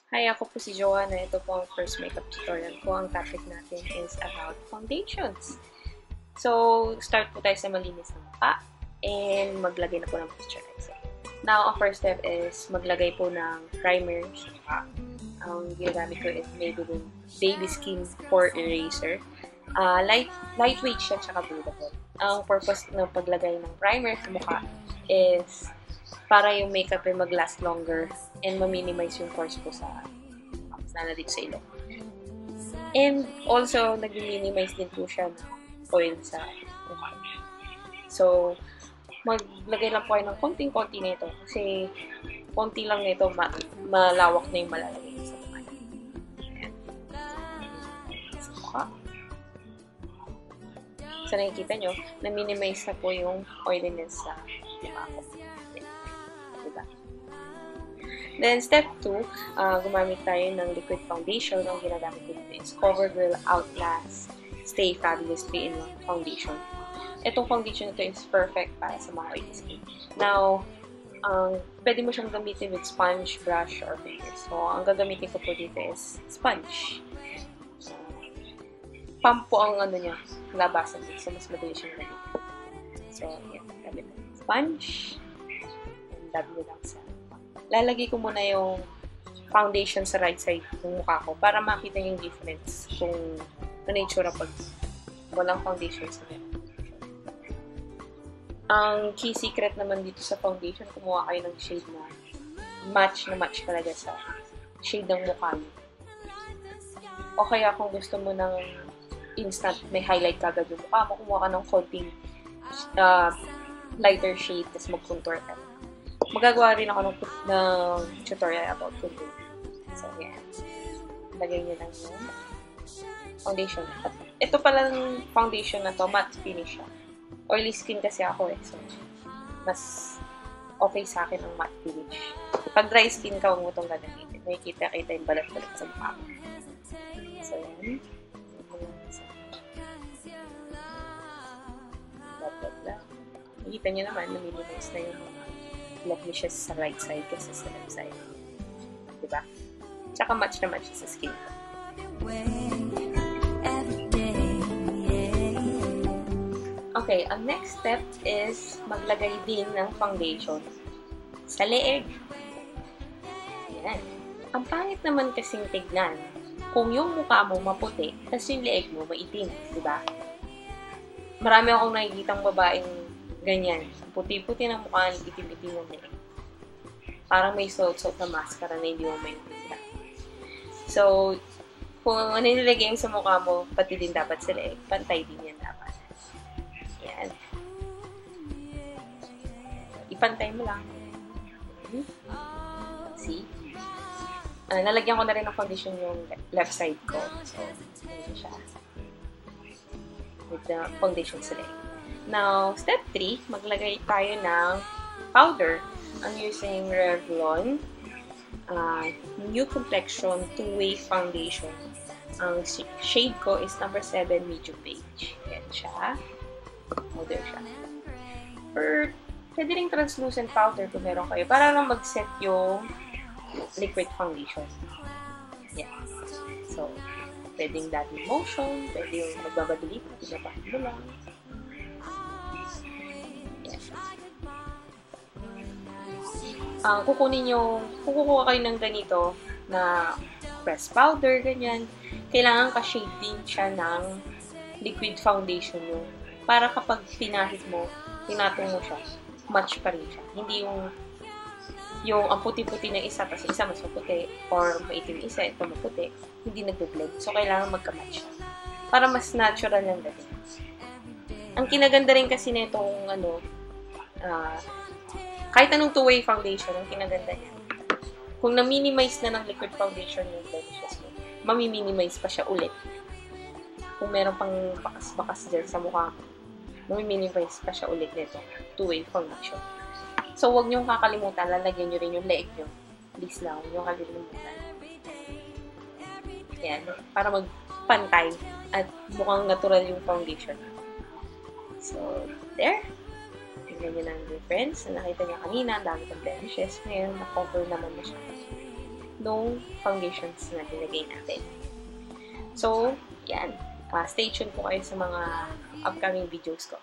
Hi, ako po si Joanna. Ito po ang first makeup tutorial ko. Ang topic natin is about foundations. So, start po tayo sa malinis na mukha and maglagay na po ng moisturizer. Now, ang first step is maglagay po ng primer sa mukha. Ang ginagamit ko is Maybelline Baby Skin Pore Eraser. Lightweight siya tsaka breathable. Ang purpose ng paglagay ng primer sa mukha is para yung makeup ay mag-last longer and ma-minimize yung pores po sa dito sa ilong. And also, nag-minimize din po siya ng oil sa mukha. So, maglagay lang po kayo ng konting-konti nito kasi konti lang nito, malawak na yung malalagay sa mukha. Ayan. Sa mukha. So, nakikita nyo, na-minimize na po yung oiliness sa mukha ko. Diba? Then, step 2, gumamit tayo ng liquid foundation. Ang ginagamit ko dito is CoverGirl Outlast Stay Fabulous 3-in-1 Foundation. Itong foundation ito is perfect para sa mga oily skin. Now, pwede mo siyang gamitin with sponge, brush, or fingers. So, ang gagamitin ko po dito is sponge. Pump po ang niya, labasan dito. So, mas madali siyang gamitin. So, yan. Gamit sponge. Dami lang sa lalagay ko muna yung foundation sa right side ng mukha ko para makita yung difference kung ano yung itsura pag walang foundation sa left. Ang key secret naman dito sa foundation, kumuha kayo ng shade na match talaga sa shade ng mukha niyo. O kaya kung gusto mo ng instant may highlight kagad yung mukha mo, kumuha ka ng konting lighter shade tapos mag-contour ka. Magagawa rin ako ng tutorial about contour. So, yan. Lagay nyo lang yung foundation. At ito palang foundation na to, matte finish siya. Oily skin kasi ako eh. So, mas okay sa akin ang matte finish. Pag dry skin ka, huwag mo itong gagamitin. Nakikita-kita yung balat-balat sa mukha mo. So, yan. Nakikita nyo naman, na-minimize na yung mga blemishes sa right side kasi sa left side. Diba? Tsaka match na match sa skin ko. Okay, ang next step is maglagay din ng foundation sa leeg. Yan. Ang pangit naman kasing tignan kung yung mukha mo maputi tapos yung leeg mo maitim. Diba? Marami akong nakikitang babaeng ganyan. Puti-puti ng mukha, itim-itim ng leeg. Parang may suot-suot na maskara na hindi mo maintindihan. So, kung ano nilagay sa mukha mo, pati din dapat sa leeg. Pantay din yan dapat. Yan. Ipantay mo lang. See? Nalagyan ko na rin ng foundation yung left side ko. So, ano siya. With the foundation sa leeg. Now, step 3, maglagay tayo ng powder. I'm using Revlon New Complexion 2-Way Foundation. Ang shade ko is number 7 medium beige. Yan siya. Powder siya. Or, pwede rin translucent powder kung meron kayo para lang mag-set yung liquid foundation. Yan. So, pwedeng dating motion, pwede yung magbabadali, pinapahin mo lang. Kukuha kayo ng ganito na pressed powder, ganyan. Kailangan ka-shade din siya ng liquid foundation yung para kapag pinahid mo, tinatong mo siya, match pa rin siya. Hindi yung ang puti-puti ng isa, tapos isa mas maputi, or maitim isa, ito maputi, hindi nagbe-blend. So, kailangan magka-match siya. Para mas natural lang dating. Ang kinaganda rin kasi nitong kahit anong 2-way foundation, ang kinaganda niya. Kung na-minimize na ng liquid foundation yung blemishes mo, mami-minimize pa siya ulit. Kung meron pang bakas-bakas dyan sa mukha mo, mami-minimize pa siya ulit nito 2-way foundation. So, huwag niyong kakalimutan, lalagyan niyo rin yung leeg niyo. Please lang, huwag niyong kakalimutan. Yan, para magpantay at mukhang natural yung foundation. So, there. Tingnan nyo na ang difference. Nakita niya kanina, ang dami ng blemishes. Ngayon, na-cover naman na siya. nung foundations na nilagay natin. So, yan. Stay tuned po kayo sa mga upcoming videos ko.